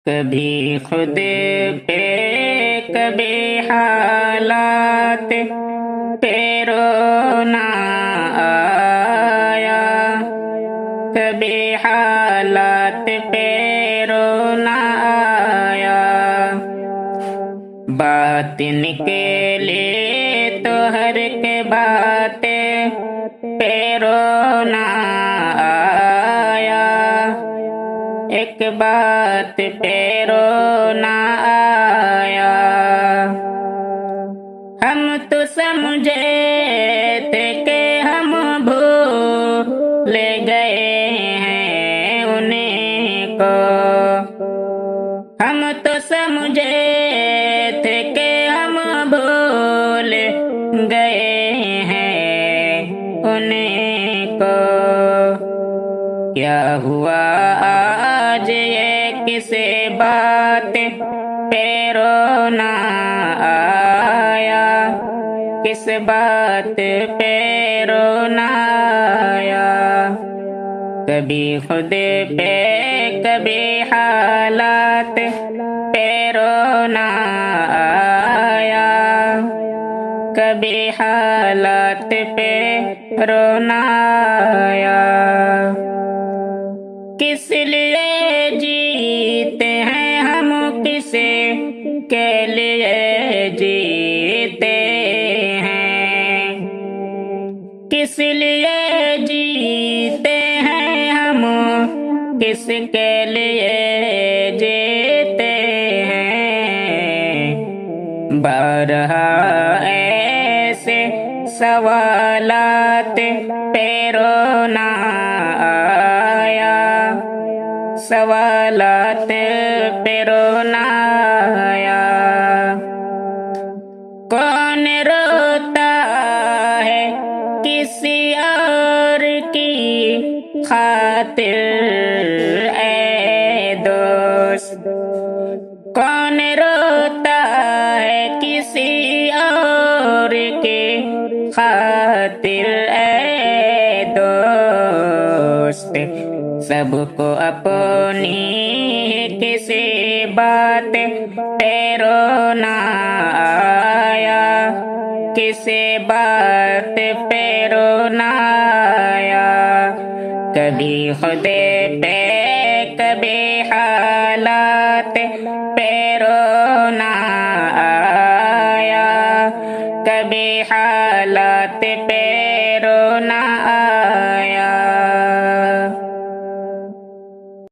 کبھی خود پہ کبھی حالات پہ رونا آیا، کبھی حالات پہ رونا آیا، بات نکلے تو ہر کے باتیں پہ رونا آیا، ایک بات پہ رونا آیا۔ ہم تو سمجھے تھے کہ ہم بھول گئے ہیں انہیں کو، ہم تو سمجھے تھے کہ ہم بھول گئے ہیں انہیں کو، کیا ہوا آج یہ کس بات پہ رونا آیا، کس بات پہ رونا آیا، کبھی خود پہ کبھی حالات پہ رونا آیا، کبھی حالات پہ رونا آیا۔ کس لیے جیتے ہیں ہم، کس کے لیے جیتے ہیں، کس لیے جیتے ہیں ہم، کس کے لیے جیتے ہیں، بارہا ایسے سوالات پہ رونا آیا، سوالات پہ رونا آیا۔ کون روتا ہے کسی اور کی خاطر اے دوست، کون روتا ہے کسی اور کی خاطر اے دوست، سب کو اپنی کسی بات پہ رونا آیا، کسی بات پہ رونا آیا، کبھی خود پہ کبھی حالات پہ رونا آیا، کبھی حالات پہ